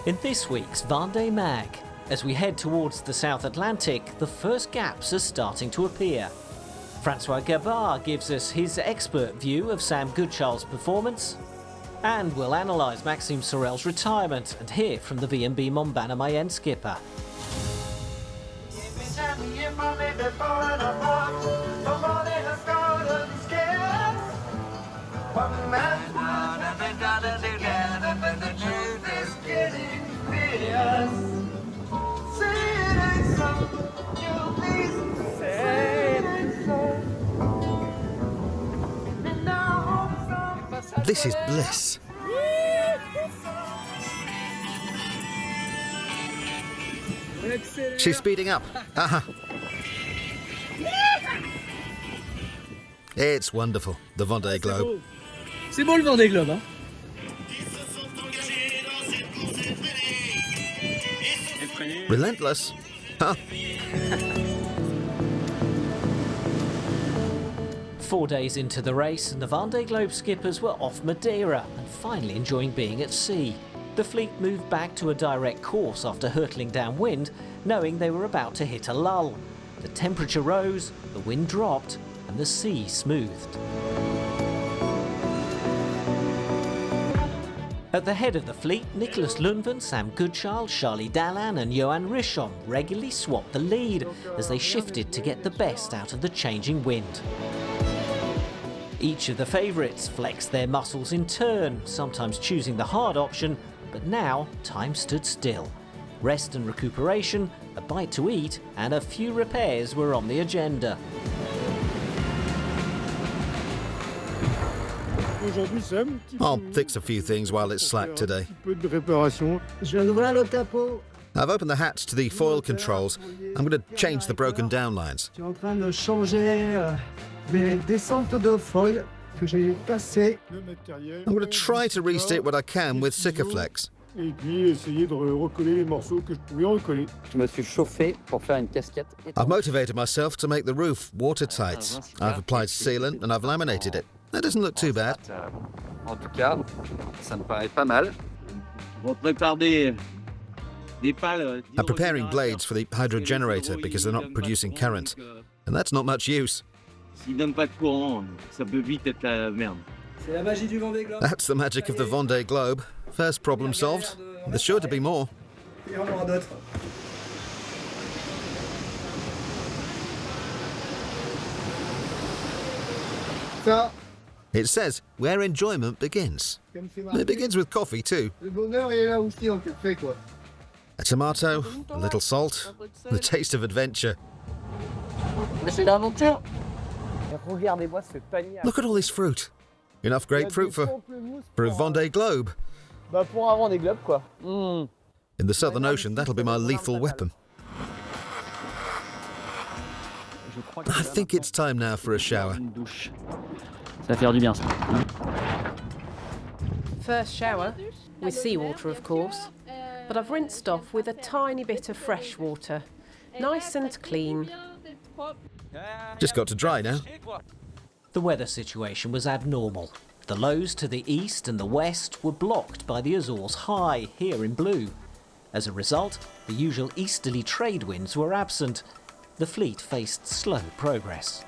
In this week's Vendée Mag, as we head towards the South Atlantic, the first gaps are starting to appear. Francois Gabard gives us his expert view of Sam Goodchild's performance, and we'll analyse Maxime Sorel's retirement and hear from the VMB Montbana Mayenne skipper. This is bliss. She's speeding up. It's wonderful, the Vendée Globe. C'est beau le Vendée Globe, hein? Relentless. Huh? 4 days into the race, and the Vendée Globe skippers were off Madeira and finally enjoying being at sea. The fleet moved back to a direct course after hurtling downwind, knowing they were about to hit a lull. The temperature rose, the wind dropped, and the sea smoothed. At the head of the fleet, Nicolas Lundven, Sam Goodchild, Charlie Dallan and Johan Richon regularly swapped the lead as they shifted to get the best out of the changing wind. Each of the favourites flexed their muscles in turn, sometimes choosing the hard option, but now time stood still. Rest and recuperation, a bite to eat, and a few repairs were on the agenda. I'll fix a few things while it's slack today. I've opened the hatch to the foil controls. I'm going to change the broken down lines. I'm going to try to restate what I can with Sikaflex. I've motivated myself to make the roof watertight. I've applied sealant and I've laminated it. That doesn't look too bad. En tout cas, ça me paraît pas mal. I'm preparing blades for the hydro generator because they're not producing current, and that's not much use. That's the magic of the Vendée Globe. First problem solved. There's sure to be more. It says where enjoyment begins. It begins with coffee too. A tomato, a little salt, the taste of adventure. Look at all this fruit. Enough grapefruit for a Vendée Globe. In the Southern Ocean, that'll be my lethal weapon. I think it's time now for a shower. Ça va faire du bien, ça. First shower, with seawater of course, but I've rinsed off with a tiny bit of fresh water. Nice and clean. Just got to dry now. The weather situation was abnormal. The lows to the east and the west were blocked by the Azores High, here in blue. As a result, the usual easterly trade winds were absent. The fleet faced slow progress.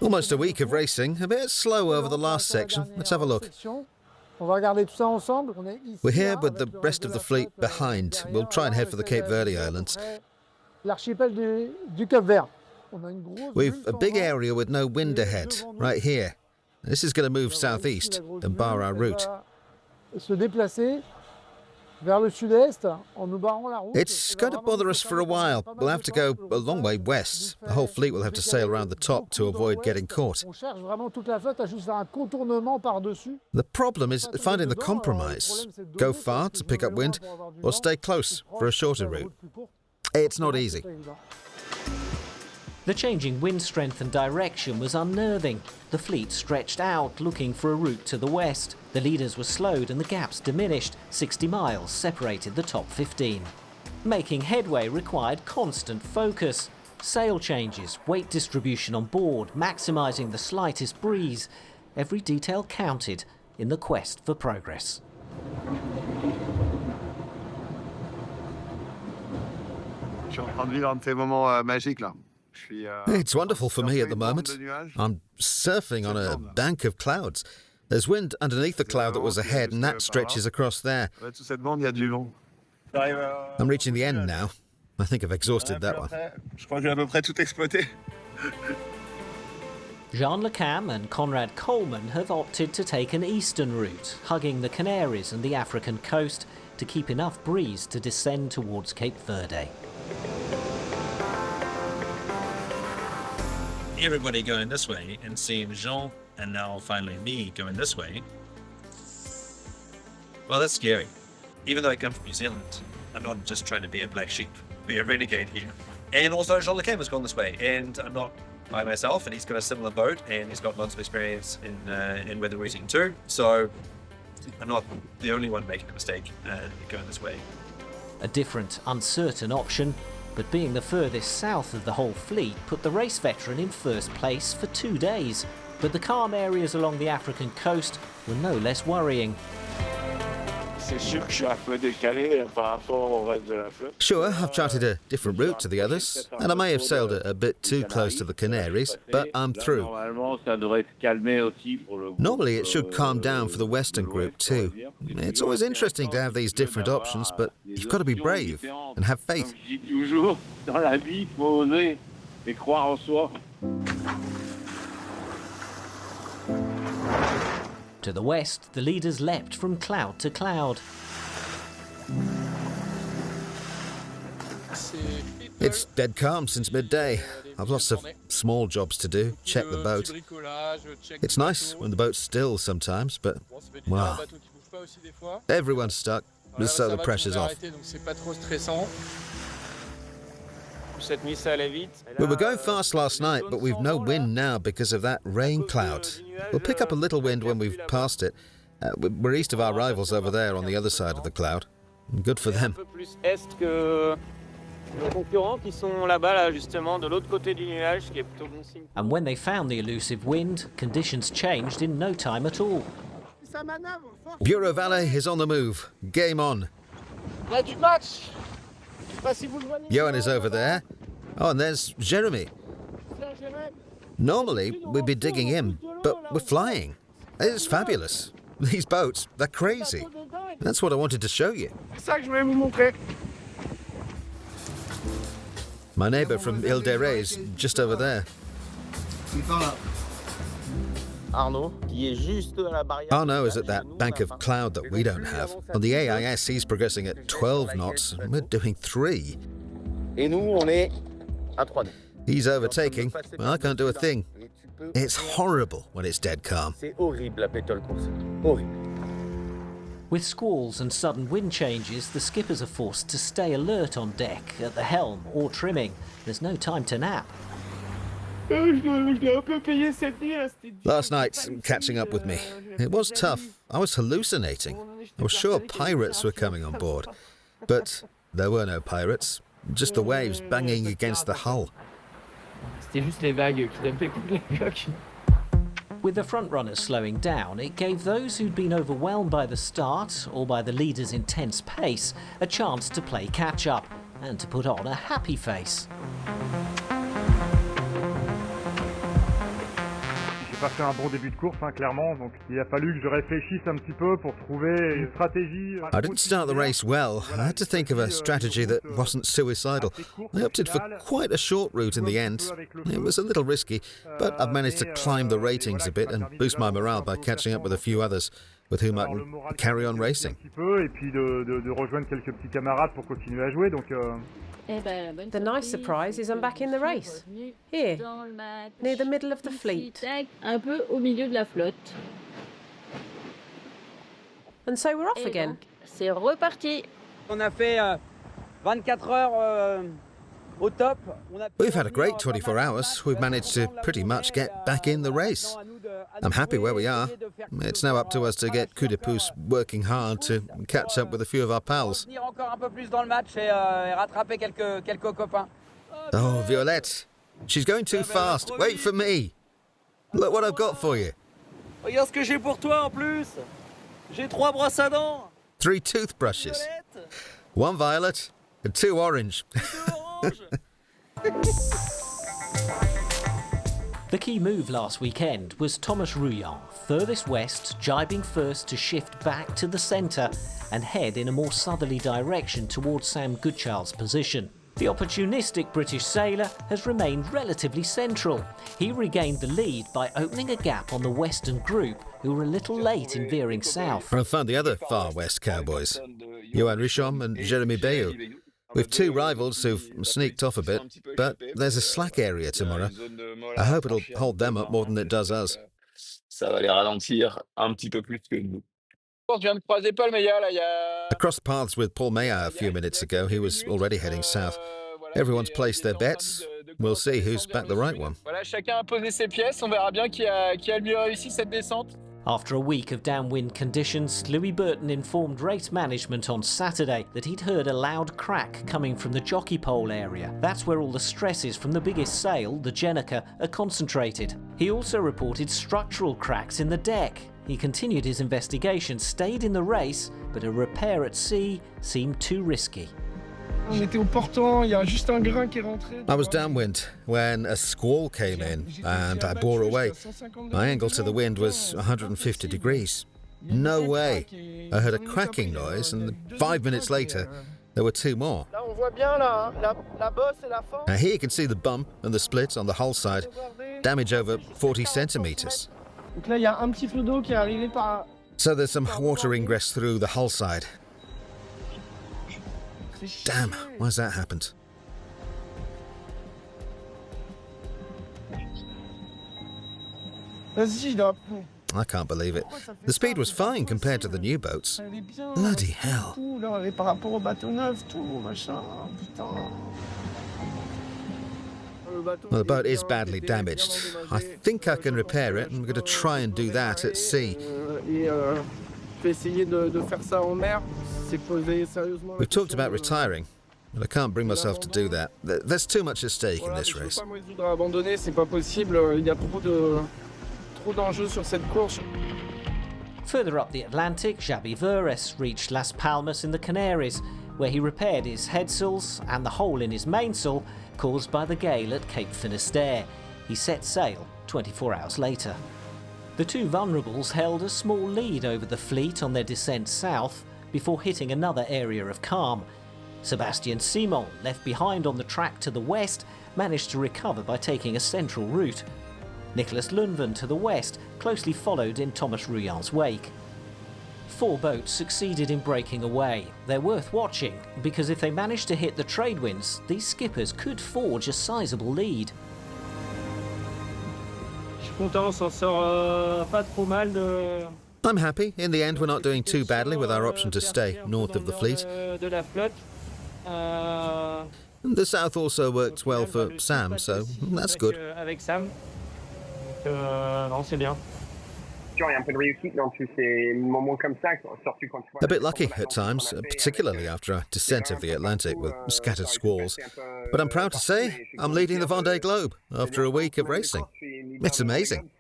Almost a week of racing, a bit slow over the last section. Let's have a look. We're here with the rest of the fleet behind. We'll try and head for the Cape Verde Islands. We've a big area with no wind ahead, right here. This is going to move southeast and bar our route. It's going to bother us for a while. We'll have to go a long way west. The whole fleet will have to sail around the top to avoid getting caught. The problem is finding the compromise. Go far to pick up wind, or stay close for a shorter route. It's not easy. The changing wind strength and direction was unnerving. The fleet stretched out, looking for a route to the west. The leaders were slowed and the gaps diminished. 60 miles separated the top 15. Making headway required constant focus. Sail changes, weight distribution on board, maximising the slightest breeze. Every detail counted, in the quest for progress. It's wonderful for me at the moment. I'm surfing on a bank of clouds. There's wind underneath the cloud that was ahead, and that stretches across there. I'm reaching the end now. I think I've exhausted that one. Jean Le Cam and Conrad Coleman have opted to take an eastern route, hugging the Canaries and the African coast to keep enough breeze to descend towards Cape Verde. Everybody going this way and seeing Jean and now finally me going this way. Well, that's scary. Even though I come from New Zealand, I'm not just trying to be a black sheep, be a renegade here. And also Jean Le Cam has gone this way, and I'm not by myself, and he's got a similar boat, and he's got lots of experience in weather routing too. So I'm not the only one making a mistake going this way. A different, uncertain option, but being the furthest south of the whole fleet put the race veteran in first place for 2 days. But the calm areas along the African coast were no less worrying. Sure, I've charted a different route to the others, and I may have sailed a bit too close to the Canaries, but I'm through. Normally it should calm down for the western group too. It's always interesting to have these different options, but you've got to be brave and have faith. To the west, the leaders leapt from cloud to cloud. It's dead calm since midday. I've lots of small jobs to do, check the boat. It's nice when the boat's still sometimes, but wow. Everyone's stuck, so the pressure's off. We were going fast last night, but we've no wind now because of that rain cloud. We'll pick up a little wind when we've passed it. We're east of our rivals over there on the other side of the cloud. Good for them. And when they found the elusive wind, conditions changed in no time at all. Bureau Valet is on the move. Game on. Johan is over there. Oh, and there's Jeremy. Normally, we'd be digging in, but we're flying. It's fabulous. These boats, they're crazy. That's what I wanted to show you. My neighbour from Ile de Ré is just over there. Arnaud is at that bank of cloud that we don't have. On the AIS, he's progressing at 12 knots, and we're doing 3. He's overtaking. I can't do a thing. It's horrible when it's dead calm. With squalls and sudden wind changes, the skippers are forced to stay alert on deck, at the helm or trimming. There's no time to nap. Last night, catching up with me. It was tough. I was hallucinating. I was sure pirates were coming on board. But there were no pirates, just the waves banging against the hull. With the front runners slowing down, it gave those who'd been overwhelmed by the start or by the leader's intense pace a chance to play catch-up and to put on a happy face. Pas fait un bon début de course, clairement, donc il a fallu que je réfléchisse un petit peu pour trouver une stratégie. I didn't start the race well. I had to think of a strategy that wasn't suicidal. I opted for quite a short route in the end. It was a little risky, but I've managed to climb the ratings a bit and boost my morale by catching up with a few others with whom I can carry on racing. Et puis de rejoindre quelques petits camarades pour continuer à jouer, donc. The nice surprise is I'm back in the race. Here, near the middle of the fleet. And so we're off again. C'est reparti. On a fait 24 heures au top. We've had a great 24 hours. We've managed to pretty much get back in the race. I'm happy where we are. It's now up to us to get Coup de Pouce working hard to catch up with a few of our pals. Oh, Violette. She's going too fast. Wait for me. Look what I've got for you. Regarde ce que j'ai pour toi en plus. J'ai 3 brosses à dents. 3 toothbrushes. 1 violet and 2 orange. The key move last weekend was Thomas Rouillon, furthest west, jibing first to shift back to the centre and head in a more southerly direction towards Sam Goodchild's position. The opportunistic British sailor has remained relatively central. He regained the lead by opening a gap on the western group, who were a little late in veering south. I found the other far west cowboys, Johan Richomme and Jeremy Bayou. We've 2 rivals who've sneaked off a bit, but there's a slack area tomorrow. I hope it'll hold them up more than it does us. Ça va les ralentir un petit peu plus que nous. Je viens de croiser Paul Meillat là, il y a... I crossed paths with Paul Meillat a few minutes ago. He was already heading south. Everyone's placed their bets. We'll see who's backed the right one. Voilà, chacun a posé ses pièces. On verra bien qui a le mieux réussi cette descente. After a week of downwind conditions, Louis Burton informed race management on Saturday that he'd heard a loud crack coming from the jockey pole area. That's where all the stresses from the biggest sail, the Jenica, are concentrated. He also reported structural cracks in the deck. He continued his investigation, stayed in the race, but a repair at sea seemed too risky. I was downwind when a squall came in and I bore away. My angle to the wind was 150 degrees. No way. I heard a cracking noise and 5 minutes later there were 2 more. Now here you can see the bump and the split on the hull side. Damage over 40 centimetres. So there's some water ingress through the hull side. Damn, why's that happened? I can't believe it. The speed was fine compared to the new boats. Bloody hell. Well, the boat is badly damaged. I think I can repair it, and I'm going to try and do that at sea. We've talked about retiring, but I can't bring myself to do that. There's too much at stake in this race. Further up the Atlantic, Xabi Verres reached Las Palmas in the Canaries, where he repaired his headsails and the hole in his mainsail caused by the gale at Cape Finisterre. He set sail 24 hours later. The 2 vulnerables held a small lead over the fleet on their descent south before hitting another area of calm. Sébastien Simon, left behind on the track to the west, managed to recover by taking a central route. Nicholas Lundven to the west closely followed in Thomas Rouillon's wake. 4 boats succeeded in breaking away. They're worth watching because if they manage to hit the trade winds, these skippers could forge a sizable lead. I'm happy. In the end, we're not doing too badly with our option to stay north of the fleet. The south also works well for Sam, so that's good. A bit lucky at times, particularly after our descent of the Atlantic with scattered squalls. But I'm proud to say I'm leading the Vendée Globe after a week of racing. It's amazing.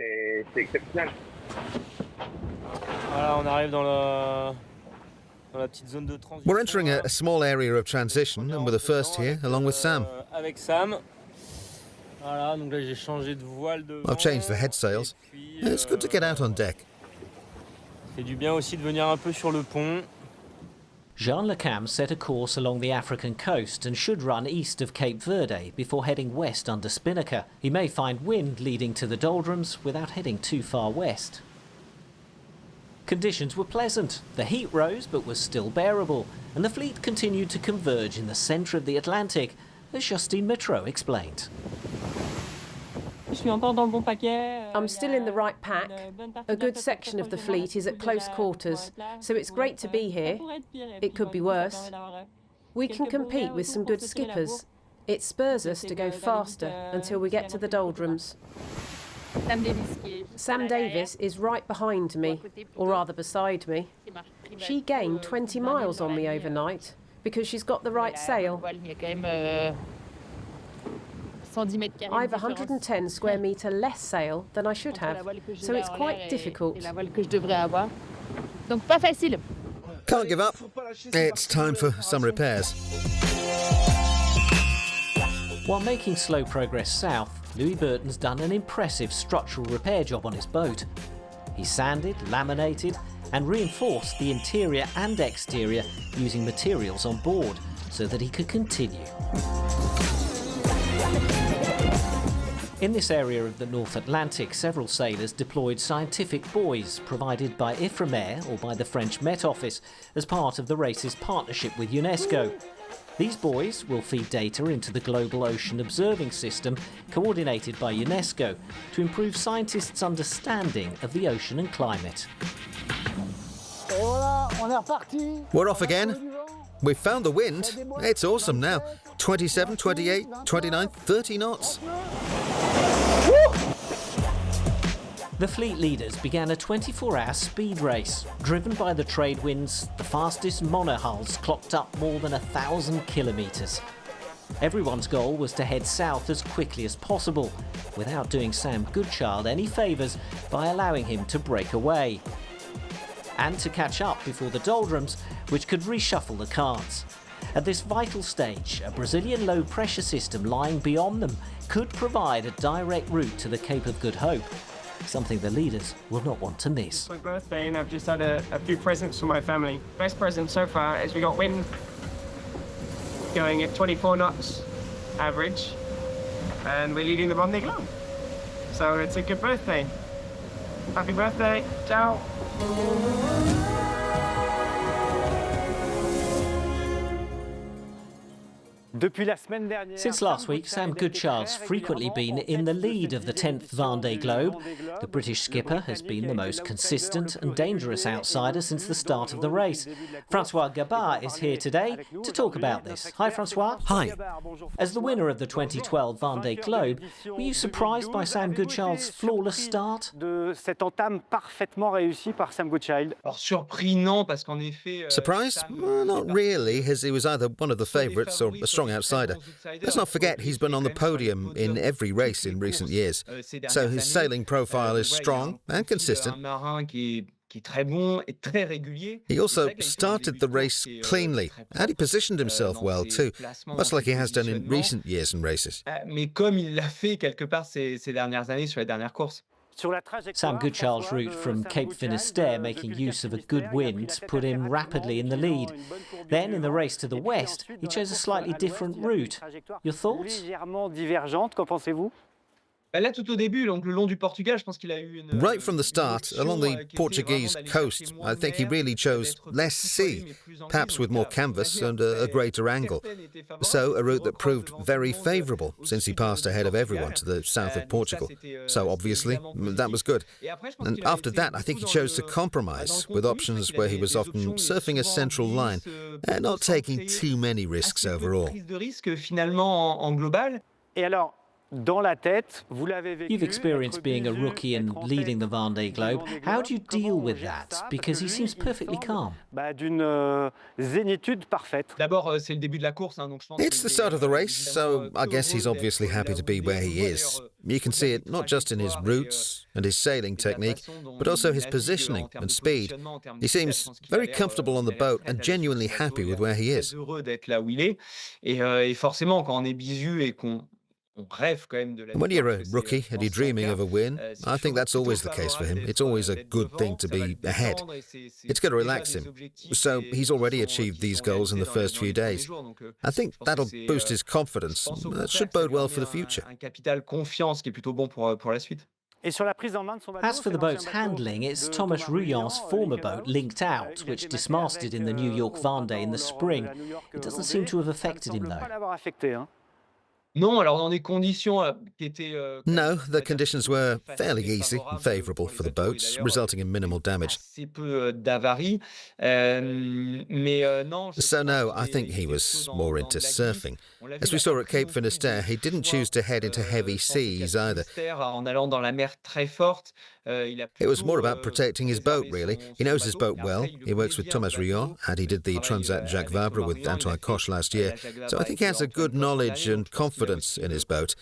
We're entering a small area of transition, and we're the first here, along with Sam. I've changed the head sails. It's good to get out on deck. Jean Le Cam set a course along the African coast and should run east of Cape Verde before heading west under spinnaker. He may find wind leading to the doldrums without heading too far west. Conditions were pleasant. The heat rose but was still bearable, and the fleet continued to converge in the centre of the Atlantic, as Justine Metreau explained. I'm still in the right pack. A good section of the fleet is at close quarters, so it's great to be here. It could be worse. We can compete with some good skippers. It spurs us to go faster until we get to the doldrums. Sam Davis is right behind me, or rather beside me. She gained 20 miles on me overnight because she's got the right sail. I've 110 square metre less sail than I should have, so it's quite difficult. Can't give up. It's time for some repairs. While making slow progress south, Louis Burton's done an impressive structural repair job on his boat. He sanded, laminated and reinforced the interior and exterior using materials on board so that he could continue. In this area of the North Atlantic, several sailors deployed scientific buoys provided by Ifremer or by the French Met Office as part of the race's partnership with UNESCO. These buoys will feed data into the Global Ocean Observing System, coordinated by UNESCO, to improve scientists' understanding of the ocean and climate. We're off again. We've found the wind. It's awesome now. 27, 28, 29, 30 knots. The fleet leaders began a 24-hour speed race. Driven by the trade winds, the fastest monohulls clocked up more than 1,000 kilometres. Everyone's goal was to head south as quickly as possible, without doing Sam Goodchild any favours by allowing him to break away. And to catch up before the doldrums, which could reshuffle the cards. At this vital stage, a Brazilian low-pressure system lying beyond them could provide a direct route to the Cape of Good Hope, something the leaders will not want to miss. It's my birthday and I've just had a few presents for my family. Best present so far is we got wind going at 24 knots average and we're leading the Vendée Globe. So it's a good birthday. Happy birthday. Ciao. Since last week, Sam Goodchild's frequently been in the lead of the 10th Vendée Globe. The British skipper has been the most consistent and dangerous outsider since the start of the race. Francois Gabard is here today to talk about this. Hi, Francois. Hi. As the winner of the 2012 Vendée Globe, were you surprised by Sam Goodchild's flawless start? Surprised? Well, not really, as he was either one of the favourites or a strong outsider. Let's not forget he's been on the podium in every race in recent years, so his sailing profile is strong and consistent. He also started the race cleanly, and he positioned himself well too, much like he has done in recent years in races. Sam Goodchild's route from Cape Finisterre, making use of a good wind, put him rapidly in the lead. Then, in the race to the west, he chose a slightly different route. Your thoughts? Right from the start, along the Portuguese coast, I think he really chose less sea, perhaps with more canvas and a greater angle. So a route that proved very favourable, since he passed ahead of everyone to the south of Portugal. So obviously, that was good. And after that, I think he chose to compromise, with options where he was often surfing a central line and not taking too many risks overall. You've experienced being a rookie and leading the Vendée Globe. How do you deal with that? Because he seems perfectly calm. It's the start of the race, so I guess he's obviously happy to be where he is. You can see it not just in his routes and his sailing technique, but also his positioning and speed. He seems very comfortable on the boat and genuinely happy with where he is. When you're a rookie and you're dreaming of a win, I think that's always the case for him. It's always a good thing to be ahead. It's going to relax him. So he's already achieved these goals in the first few days. I think that'll boost his confidence. That should bode well for the future. As for the boat's handling, it's Thomas Rouillant's former boat, Linked Out, which dismasted in the New York Vendée in the spring. It doesn't seem to have affected him, though. No, the conditions were fairly easy and favourable for the boats, resulting in minimal damage. So no, I think he was more into surfing. As we saw at Cape Finisterre, he didn't choose to head into heavy seas either. It was more about protecting his boat, really. He knows his boat well. He works with Thomas Rion, and he did the Transat Jacques Vabre with Antoine Coche last year. So I think he has a good knowledge and confidence in his boat,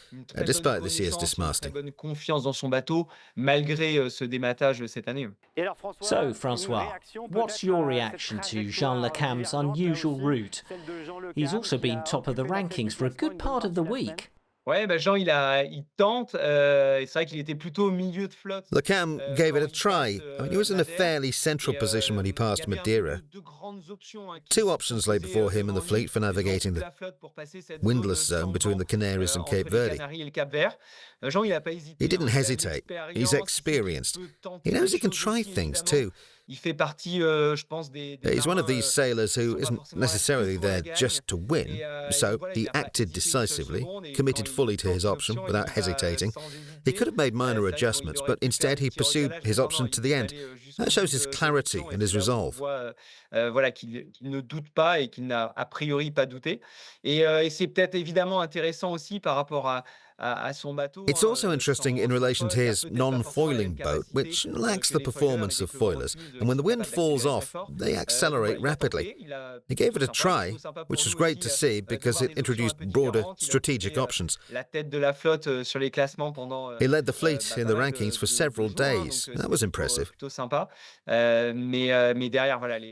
despite this year's dismasting. So, Francois, what's your reaction to Jean Le Cam's unusual route? He's also been top of the rankings for a good part of the week. Ouais, Jean, il tente. C'est vrai qu'il était plutôt au milieu de flotte. Le Cam gave it a try. I mean, he was in a fairly central position when he passed Madeira. Two options lay before him and the fleet for navigating the windless zone between the Canaries and Cape Verde. He didn't hesitate. He's experienced. He knows he can try things too. He's one of these sailors who isn't necessarily there just to win, so he acted decisively, committed fully to his option without hesitating. He could have made minor adjustments, but instead he pursued his option to the end. That shows his clarity and his resolve. Voilà, qu'il ne doute pas et qu'il n'a a priori pas douté. Et c'est peut-être évidemment intéressant aussi par rapport à son bateau. It's also interesting in relation to his non-foiling boat, which lacks the performance of foilers, and when the wind falls off, they accelerate rapidly. He gave it a try, which was great to see because it introduced broader strategic options. He led the fleet in the rankings for several days. That was impressive.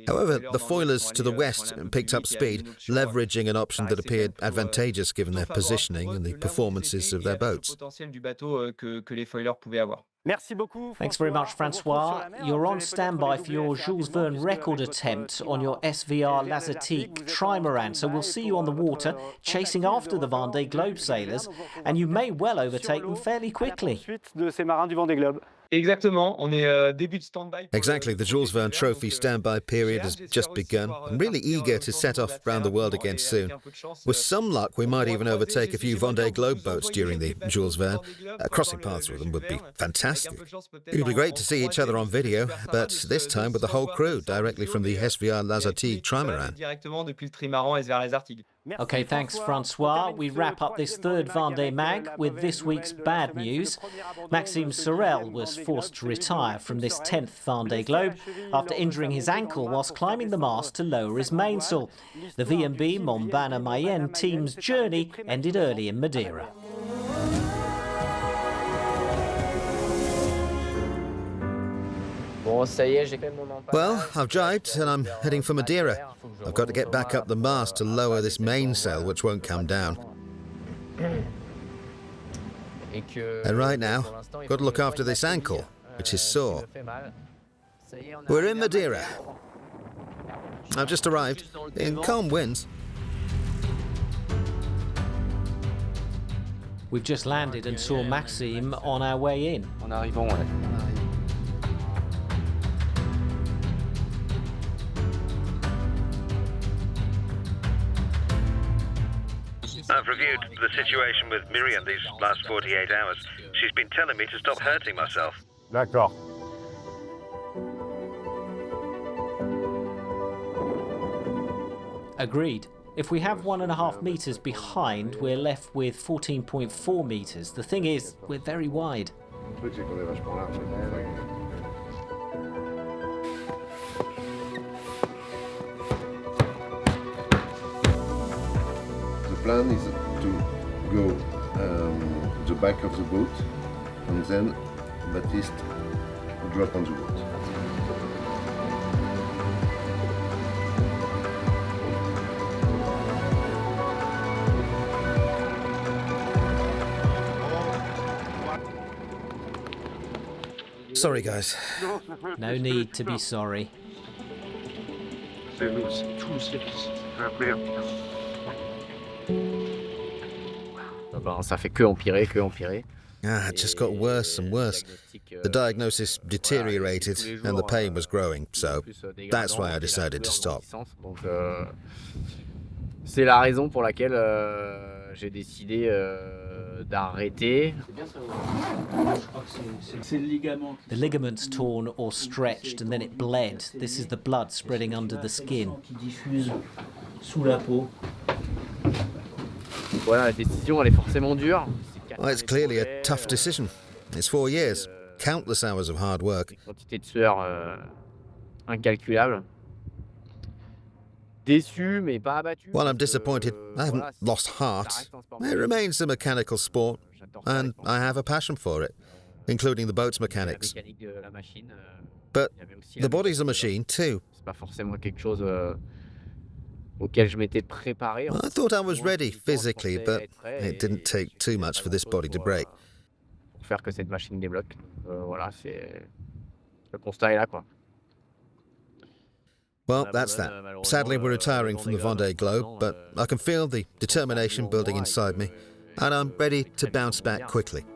However, the foilers to the west picked up speed, leveraging an option that appeared advantageous given their positioning and the performances of their boats. Thanks very much, Francois. You're on standby for your Jules Verne record attempt on your SVR Lazatique trimaran, so we'll see you on the water chasing after the Vendée Globe sailors, and you may well overtake them fairly quickly. Exactement, on est début de stand-by. Exactly, the Jules Verne Trophy standby period has just begun. I'm really eager to set off round the world again soon. With some luck, we might even overtake a few Vendée Globe boats during the Jules Verne. Crossing paths with them would be fantastic. It would be great to see each other on video, but this time with the whole crew, directly from the SVR Lazatique trimaran. OK, thanks, Francois. We wrap up this third Vendée Mag with this week's bad news. Maxime Sorel was forced to retire from this 10th Vendée Globe after injuring his ankle whilst climbing the mast to lower his mainsail. The VMB Montbana Mayenne team's journey ended early in Madeira. Well, I've jibed and I'm heading for Madeira. I've got to get back up the mast to lower this mainsail, which won't come down. And right now, got to look after this ankle, which is sore. We're in Madeira. I've just arrived in calm winds. We've just landed and saw Maxime on our way in. I've reviewed the situation with Miriam these last 48 hours. She's been telling me to stop hurting myself. D'accord. Agreed. If we have 1.5 metres behind, we're left with 14.4 metres. The thing is, we're very wide. The plan is to go the back of the boat and then Baptiste drop on the boat. Sorry, guys. No need to be sorry. Ça fait que empirer, que empirer. It just got worse and worse. The diagnosis deteriorated and the pain was growing, so that's why I decided to stop. C'est la raison pour laquelle j'ai décidé d'arrêter. The ligament's torn or stretched and then it bled. This is the blood spreading under the skin. Voilà, la décision, elle est forcément dure. Well, it's clearly a tough decision. It's 4 years. countless hours of hard work. Des quantités de sueur incalculables. Déçu, mais pas abattu. While I'm disappointed, I haven't Voilà, lost ça heart. reste un sport It remains a mechanical sport, J'adore ça, and I have a passion for it, including the boat's la mechanics. mécanique de la machine. But Il y avait aussi the la body's a mécanique, machine too. C'est pas forcément quelque chose auquel je m'étais préparé. I thought I was Moi, ready physiquement, je physically, pensais but être prêt it didn't et take j'ai too fait much pas for this grand-chose body to break. pour faire que cette machine débloque. Voilà, c'est le constat est là, quoi. Well, that's that. Sadly, we're retiring from the Vendée Globe, but I can feel the determination building inside me, and I'm ready to bounce back quickly.